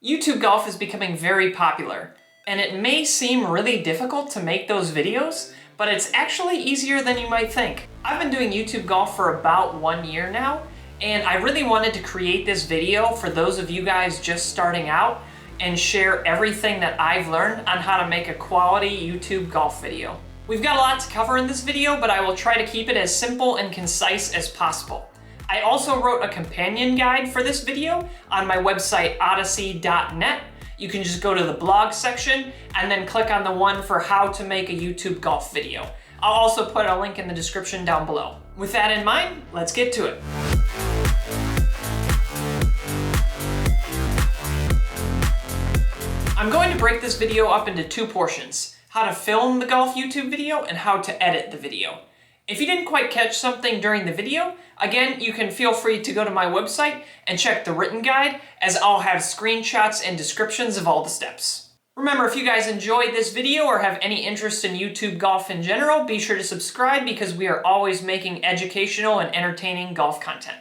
YouTube golf is becoming very popular, and it may seem really difficult to make those videos, but it's actually easier than you might think. I've been doing YouTube golf for about 1 year now, and I really wanted to create this video for those of you guys just starting out and share everything that I've learned on how to make a quality YouTube golf video. We've got a lot to cover in this video, but I will try to keep it as simple and concise as possible. I also wrote a companion guide for this video on my website, odyssey.net. You can just go to the blog section and then click on the one for how to make a YouTube golf video. I'll also put a link in the description down below. With that in mind, let's get to it. I'm going to break this video up into two portions: how to film the golf YouTube video and how to edit the video. If you didn't quite catch something during the video, again, you can feel free to go to my website and check the written guide, as I'll have screenshots and descriptions of all the steps. Remember, if you guys enjoyed this video or have any interest in YouTube golf in general, be sure to subscribe because we are always making educational and entertaining golf content.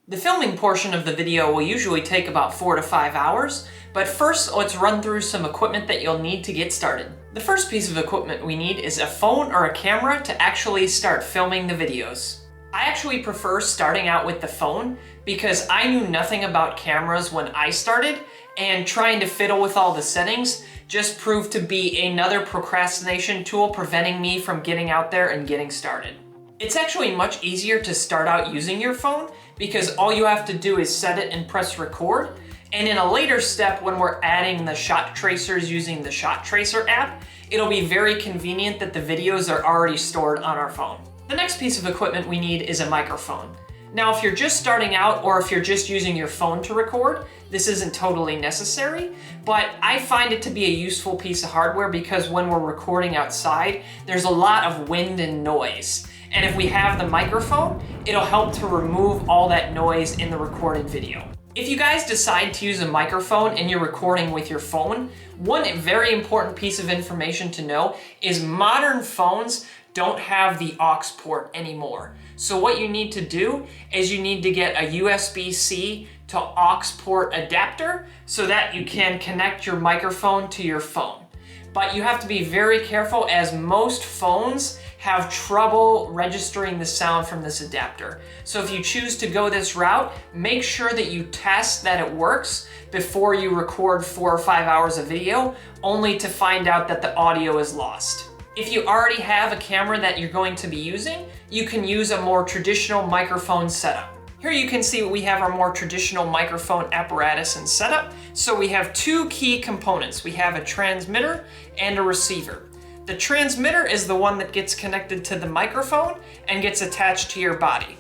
The filming portion of the video will usually take about 4 to 5 hours, but first let's run through some equipment that you'll need to get started. The first piece of equipment we need is a phone or a camera to actually start filming the videos. I actually prefer starting out with the phone because I knew nothing about cameras when I started, and trying to fiddle with all the settings just proved to be another procrastination tool preventing me from getting out there and getting started. It's actually much easier to start out using your phone because all you have to do is set it and press record. And in a later step, when we're adding the shot tracers using the Shot Tracer app, it'll be very convenient that the videos are already stored on our phone. The next piece of equipment we need is a microphone. Now, if you're just starting out or if you're just using your phone to record, this isn't totally necessary, but I find it to be a useful piece of hardware because when we're recording outside, there's a lot of wind and noise. And if we have the microphone, it'll help to remove all that noise in the recorded video. If you guys decide to use a microphone and you're recording with your phone, one very important piece of information to know is modern phones don't have the aux port anymore. So what you need to do is you need to get a USB-C to aux port adapter so that you can connect your microphone to your phone. But you have to be very careful, as most phones have trouble registering the sound from this adapter. So if you choose to go this route, make sure that you test that it works before you record 4 or 5 hours of video, only to find out that the audio is lost. If you already have a camera that you're going to be using, you can use a more traditional microphone setup. Here you can see we have our more traditional microphone apparatus and setup. So we have two key components. We have a transmitter and a receiver. The transmitter is the one that gets connected to the microphone and gets attached to your body.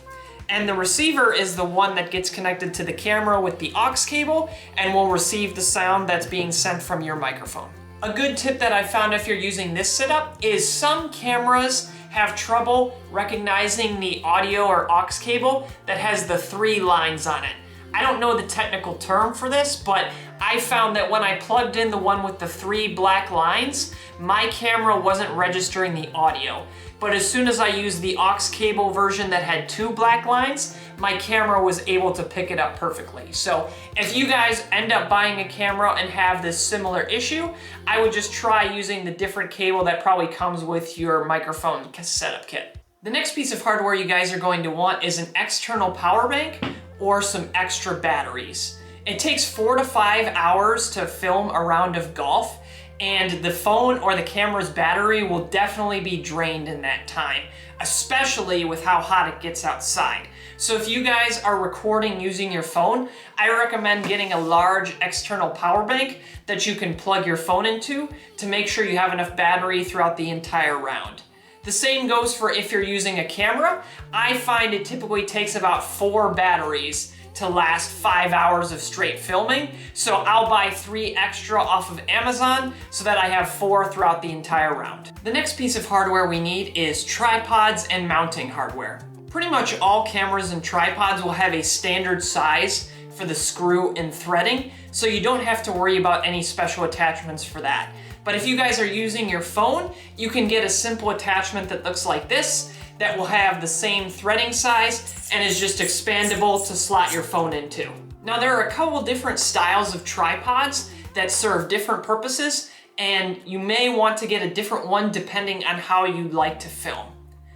And the receiver is the one that gets connected to the camera with the aux cable and will receive the sound that's being sent from your microphone. A good tip that I found if you're using this setup is some cameras have trouble recognizing the audio or aux cable that has the 3 lines on it. I don't know the technical term for this, but I found that when I plugged in the one with the 3 black lines, my camera wasn't registering the audio. But as soon as I used the aux cable version that had 2 black lines, my camera was able to pick it up perfectly. So if you guys end up buying a camera and have this similar issue, I would just try using the different cable that probably comes with your microphone setup kit. The next piece of hardware you guys are going to want is an external power bank or some extra batteries. It takes 4 to 5 hours to film a round of golf, and the phone or the camera's battery will definitely be drained in that time, especially with how hot it gets outside. So if you guys are recording using your phone, I recommend getting a large external power bank that you can plug your phone into to make sure you have enough battery throughout the entire round. The same goes for if you're using a camera. I find it typically takes about 4 batteries to last 5 hours of straight filming. So I'll buy 3 extra off of Amazon so that I have 4 throughout the entire round. The next piece of hardware we need is tripods and mounting hardware. Pretty much all cameras and tripods will have a standard size for the screw and threading, so you don't have to worry about any special attachments for that. But if you guys are using your phone, you can get a simple attachment that looks like this that will have the same threading size and is just expandable to slot your phone into. Now there are a couple different styles of tripods that serve different purposes, and you may want to get a different one depending on how you like to film.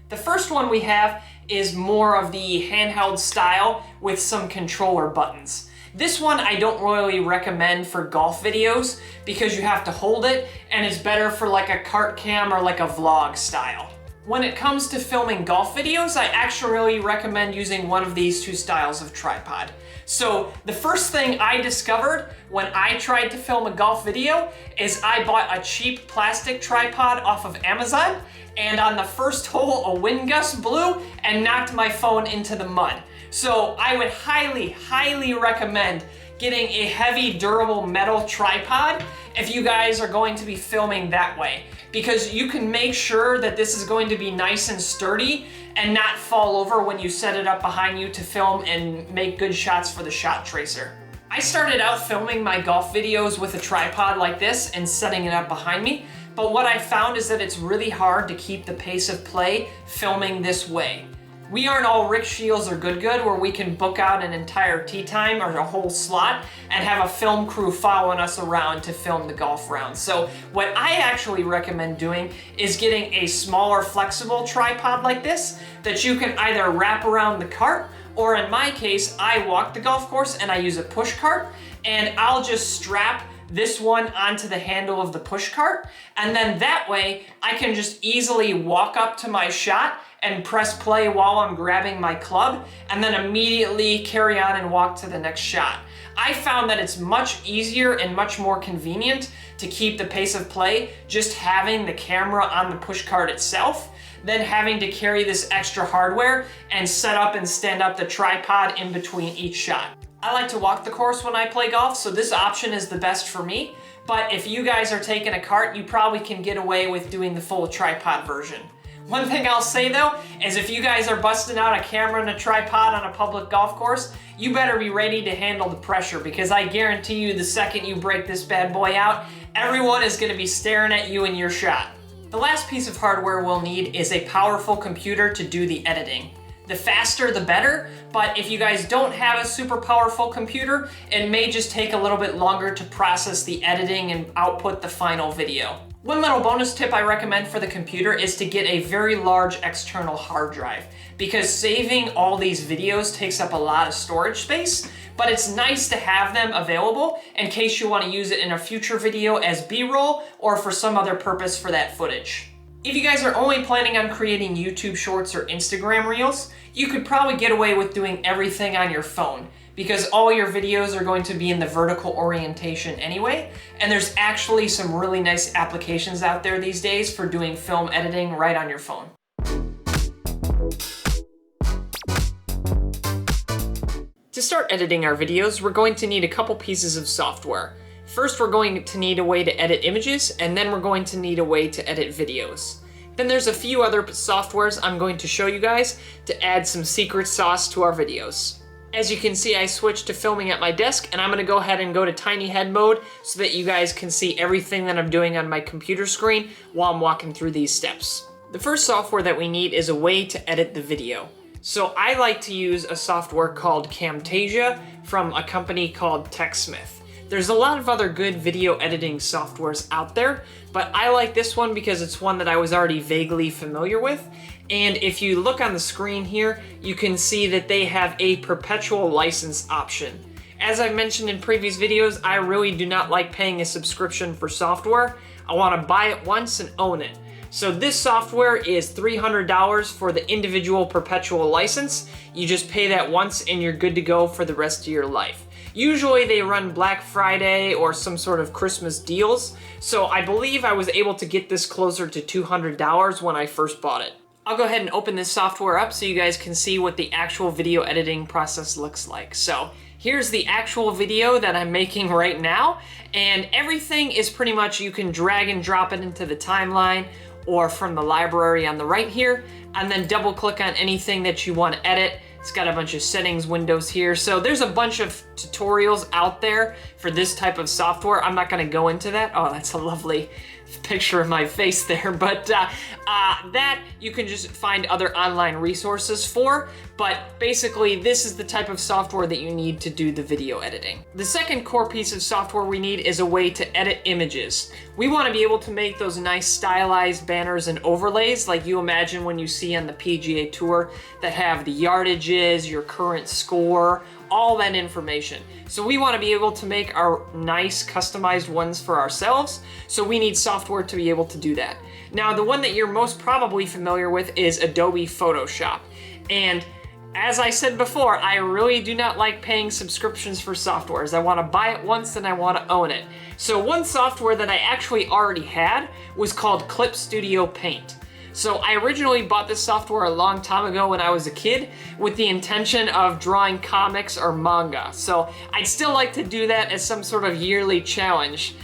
The first one we have is more of the handheld style with some controller buttons. This one I don't really recommend for golf videos because you have to hold it, and it's better for like a cart cam or like a vlog style. When it comes to filming golf videos, I actually really recommend using one of these two styles of tripod. So the first thing I discovered when I tried to film a golf video is I bought a cheap plastic tripod off of Amazon, and on the first hole a wind gust blew and knocked my phone into the mud. So I would highly recommend getting a heavy durable metal tripod if you guys are going to be filming that way, because you can make sure that this is going to be nice and sturdy and not fall over when you set it up behind you to film and make good shots for the shot tracer. I started out filming my golf videos with a tripod like this and setting it up behind me, but what I found is that it's really hard to keep the pace of play filming this way. We aren't all Rick Shields or Good where we can book out an entire tee time or a whole slot and have a film crew following us around to film the golf rounds. So what I actually recommend doing is getting a smaller flexible tripod like this that you can either wrap around the cart, or in my case, I walk the golf course and I use a push cart, and I'll just strap this one onto the handle of the push cart, and then that way I can just easily walk up to my shot and press play while I'm grabbing my club, and then immediately carry on and walk to the next shot. I found that it's much easier and much more convenient to keep the pace of play just having the camera on the push cart itself than having to carry this extra hardware and set up and stand up the tripod in between each shot. I like to walk the course when I play golf, so this option is the best for me. But if you guys are taking a cart, you probably can get away with doing the full tripod version. One thing I'll say though, is if you guys are busting out a camera and a tripod on a public golf course, you better be ready to handle the pressure, because I guarantee you the second you break this bad boy out, everyone is gonna be staring at you and your shot. The last piece of hardware we'll need is a powerful computer to do the editing. The faster the better, but if you guys don't have a super powerful computer, it may just take a little bit longer to process the editing and output the final video. One little bonus tip I recommend for the computer is to get a very large external hard drive, because saving all these videos takes up a lot of storage space, but it's nice to have them available in case you want to use it in a future video as B-roll or for some other purpose for that footage. If you guys are only planning on creating YouTube Shorts or Instagram Reels, you could probably get away with doing everything on your phone, because all your videos are going to be in the vertical orientation anyway, and there's actually some really nice applications out there these days for doing film editing right on your phone. To start editing our videos, we're going to need a couple pieces of software. First, we're going to need a way to edit images, and then we're going to need a way to edit videos. Then there's a few other softwares I'm going to show you guys to add some secret sauce to our videos. As you can see, I switched to filming at my desk, and I'm gonna go ahead and go to tiny head mode so that you guys can see everything that I'm doing on my computer screen while I'm walking through these steps. The first software that we need is a way to edit the video. So I like to use a software called Camtasia from a company called TechSmith. There's a lot of other good video editing softwares out there, but I like this one because it's one that I was already vaguely familiar with. And if you look on the screen here, you can see that they have a perpetual license option. As I've mentioned in previous videos, I really do not like paying a subscription for software. I want to buy it once and own it. So this software is $300 for the individual perpetual license. You just pay that once and you're good to go for the rest of your life. Usually they run Black Friday or some sort of Christmas deals, so I believe I was able to get this closer to $200 when I first bought it. I'll go ahead and open this software up so you guys can see what the actual video editing process looks like. So here's the actual video that I'm making right now, and everything is pretty much, you can drag and drop it into the timeline or from the library on the right here, and then double click on anything that you want to edit. It's got a bunch of settings windows here. So there's a bunch of tutorials out there for this type of software. I'm not gonna go into that. Oh, that's a lovely picture of my face there, but that you can just find other online resources for. But basically, this is the type of software that you need to do the video editing. The second core piece of software we need is a way to edit images. We want to be able to make those nice stylized banners and overlays like you imagine when you see on the PGA Tour that have the yardages, your current score, all that information. So we want to be able to make our nice customized ones for ourselves. So we need software to be able to do that. Now, the one that you're most probably familiar with is Adobe Photoshop. And as I said before, I really do not like paying subscriptions for softwares. I want to buy it once and I want to own it. So one software that I actually already had was called Clip Studio Paint. So I originally bought this software a long time ago when I was a kid with the intention of drawing comics or manga. So I'd still like to do that as some sort of yearly challenge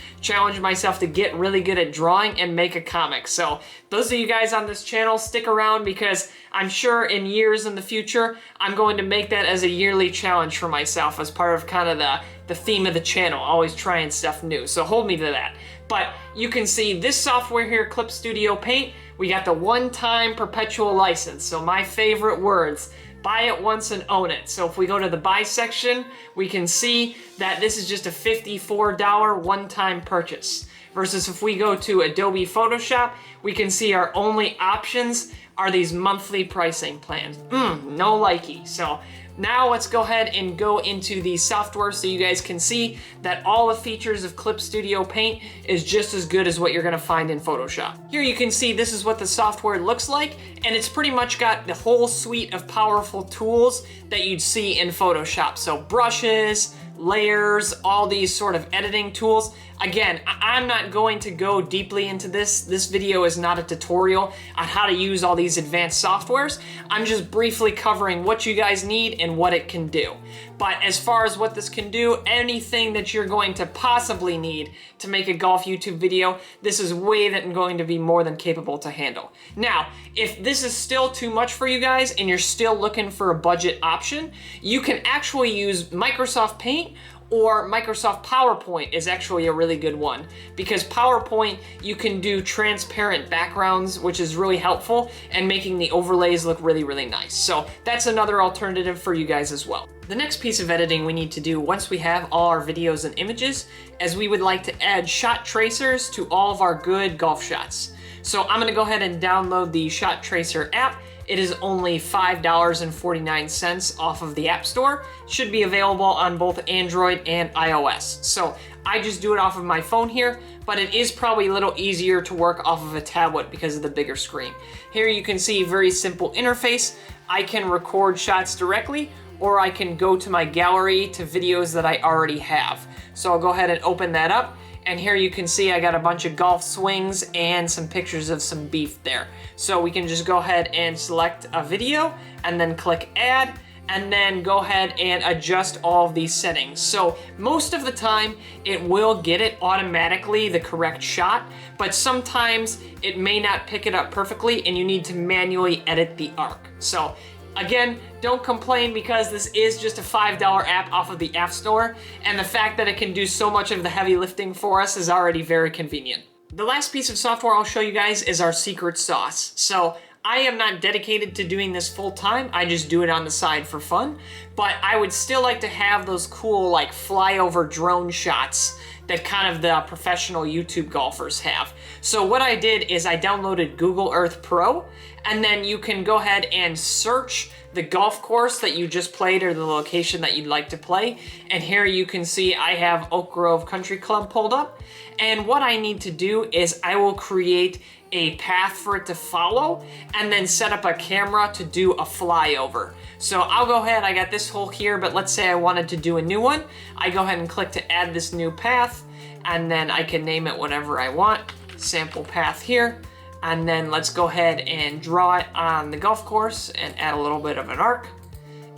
myself to get really good at drawing and make a comic. So those of you guys on this channel, stick around because I'm sure in years in the future, I'm going to make that as a yearly challenge for myself as part of kind of the theme of the channel, always trying stuff new. So hold me to that. But you can see this software here, Clip Studio Paint, we got the one-time perpetual license. So my favorite words, buy it once and own it. So if we go to the buy section, we can see that this is just a $54 one-time purchase. Versus if we go to Adobe Photoshop, we can see our only options are these monthly pricing plans. No likey. So now let's go ahead and go into the software so you guys can see that all the features of Clip Studio Paint is just as good as what you're gonna find in Photoshop. Here you can see this is what the software looks like, and it's pretty much got the whole suite of powerful tools that you'd see in Photoshop. So brushes, layers, all these sort of editing tools. Again, I'm not going to go deeply into this. This video is not a tutorial on how to use all these advanced softwares. I'm just briefly covering what you guys need and what it can do. But as far as what this can do, anything that you're going to possibly need to make a golf YouTube video, this is going to be more than capable to handle. Now, if this is still too much for you guys and you're still looking for a budget option, you can actually use Microsoft Paint, or Microsoft PowerPoint is actually a really good one, because PowerPoint, you can do transparent backgrounds, which is really helpful, and making the overlays look really, really nice. So that's another alternative for you guys as well. The next piece of editing we need to do once we have all our videos and images is we would like to add shot tracers to all of our good golf shots. So I'm gonna go ahead and download the Shot Tracer app. It is only $5.49 off of the App Store. It should be available on both Android and iOS. So I just do it off of my phone here, but it is probably a little easier to work off of a tablet because of the bigger screen. Here you can see very simple interface. I can record shots directly, or I can go to my gallery to videos that I already have. So I'll go ahead and open that up. And here you can see I got a bunch of golf swings and some pictures of some beef there. So we can just go ahead and select a video and then click add, and then go ahead and adjust all of these settings. So most of the time it will get it automatically the correct shot, but sometimes it may not pick it up perfectly and you need to manually edit the arc. So again, don't complain because this is just a $5 app off of the App Store, and the fact that it can do so much of the heavy lifting for us is already very convenient. The last piece of software I'll show you guys is our secret sauce. So I am not dedicated to doing this full time, I just do it on the side for fun, but I would still like to have those cool like flyover drone shots that kind of the professional YouTube golfers have. So what I did is I downloaded Google Earth Pro, and then you can go ahead and search the golf course that you just played or the location that you'd like to play. And here you can see I have Oak Grove Country Club pulled up. And what I need to do is I will create a path for it to follow and then set up a camera to do a flyover. So I'll go ahead, I got this hole here, but let's say I wanted to do a new one. I go ahead and click to add this new path, and then I can name it whatever I want, sample path here. And then let's go ahead and draw it on the golf course and add a little bit of an arc,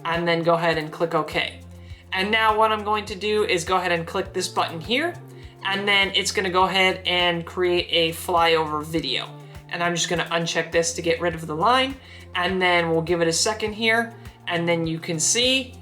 and then go ahead and click OK. And now what I'm going to do is go ahead and click this button here, and then it's gonna go ahead and create a flyover video. And I'm just gonna uncheck this to get rid of the line, and then we'll give it a second here, and then you can see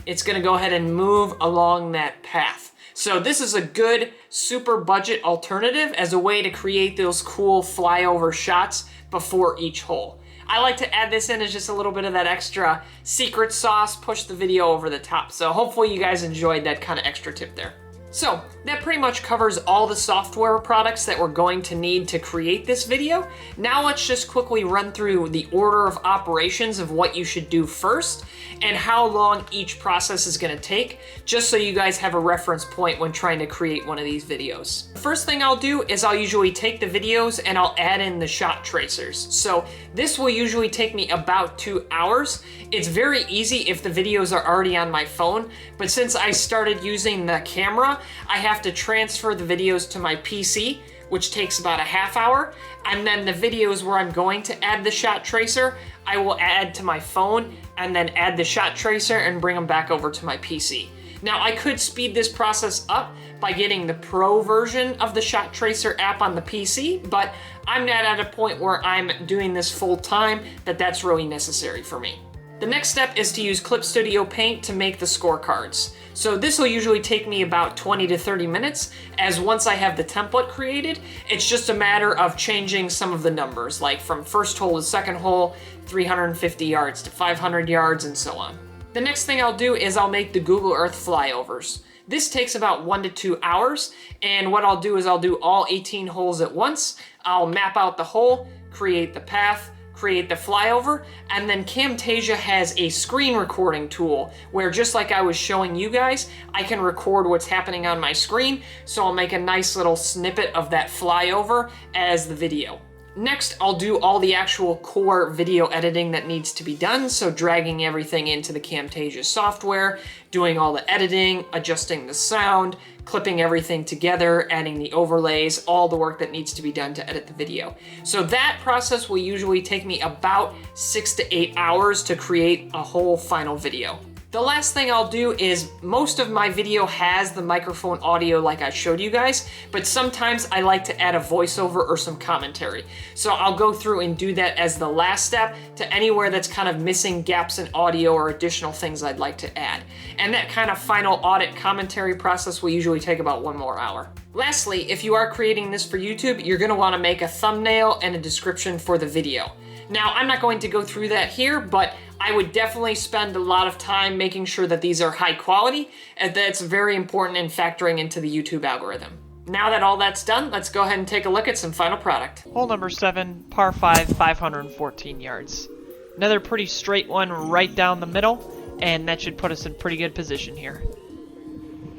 it's gonna go ahead and move along that path. So this is a good super budget alternative as a way to create those cool flyover shots before each hole. I like to add this in as just a little bit of that extra secret sauce, push the video over the top. So hopefully you guys enjoyed that kind of extra tip there. So that pretty much covers all the software products that we're going to need to create this video. Now let's just quickly run through the order of operations of what you should do first and how long each process is going to take, just so you guys have a reference point when trying to create one of these videos. The first thing I'll do is I'll usually take the videos and I'll add in the shot tracers. So this will usually take me about 2 hours. It's very easy if the videos are already on my phone, but since I started using the camera, I have to transfer the videos to my PC, which takes about a half hour, and then the videos where I'm going to add the shot tracer, I will add to my phone and then add the shot tracer and bring them back over to my PC. Now I could speed this process up by getting the pro version of the shot tracer app on the PC, but I'm not at a point where I'm doing this full time that's really necessary for me. The next step is to use Clip Studio Paint to make the scorecards. So this will usually take me about 20 to 30 minutes, as once I have the template created, it's just a matter of changing some of the numbers, like from first hole to second hole, 350 yards to 500 yards, and so on. The next thing I'll do is I'll make the Google Earth flyovers. This takes about 1 to 2 hours, and what I'll do is I'll do all 18 holes at once. I'll map out the hole, create the path, create the flyover, and then Camtasia has a screen recording tool where, just like I was showing you guys, I can record what's happening on my screen, so I'll make a nice little snippet of that flyover as the video. Next, I'll do all the actual core video editing that needs to be done, so dragging everything into the Camtasia software, doing all the editing, adjusting the sound, clipping everything together, adding the overlays, all the work that needs to be done to edit the video. So that process will usually take me about 6 to 8 hours to create a whole final video. The last thing I'll do is, most of my video has the microphone audio like I showed you guys, but sometimes I like to add a voiceover or some commentary. So I'll go through and do that as the last step to anywhere that's kind of missing gaps in audio or additional things I'd like to add. And that kind of final audit commentary process will usually take about 1 more hour. Lastly, if you are creating this for YouTube, you're going to want to make a thumbnail and a description for the video. Now, I'm not going to go through that here, but I would definitely spend a lot of time making sure that these are high quality, and that's very important in factoring into the YouTube algorithm. Now that all that's done, let's go ahead and take a look at some final product. Hole number 7, par 5, 514 yards. Another pretty straight one right down the middle, and that should put us in pretty good position here.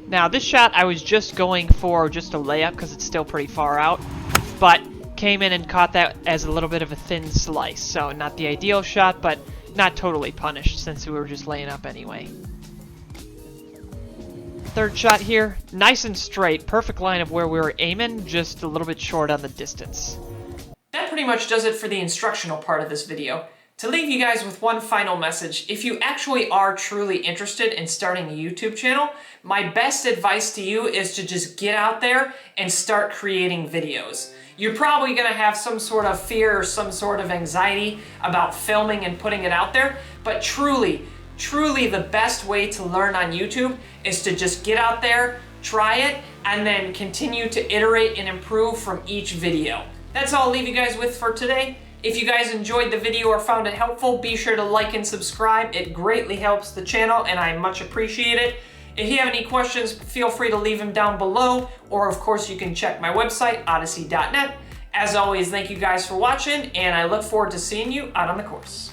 Now, this shot I was just going for just a layup because it's still pretty far out, but came in and caught that as a little bit of a thin slice, so not the ideal shot, but not totally punished since we were just laying up anyway. Third shot here, nice and straight, perfect line of where we were aiming, just a little bit short on the distance. That pretty much does it for the instructional part of this video. To leave you guys with one final message, if you actually are truly interested in starting a YouTube channel, my best advice to you is to just get out there and start creating videos. You're probably going to have some sort of fear or some sort of anxiety about filming and putting it out there, but truly the best way to learn on YouTube is to just get out there, try it, and then continue to iterate and improve from each video. That's all I'll leave you guys with for today. If you guys enjoyed the video or found it helpful, be sure to like and subscribe. It greatly helps the channel and I much appreciate it. If you have any questions, feel free to leave them down below, or of course you can check my website, odyssey.net. As always, thank you guys for watching, and I look forward to seeing you out on the course.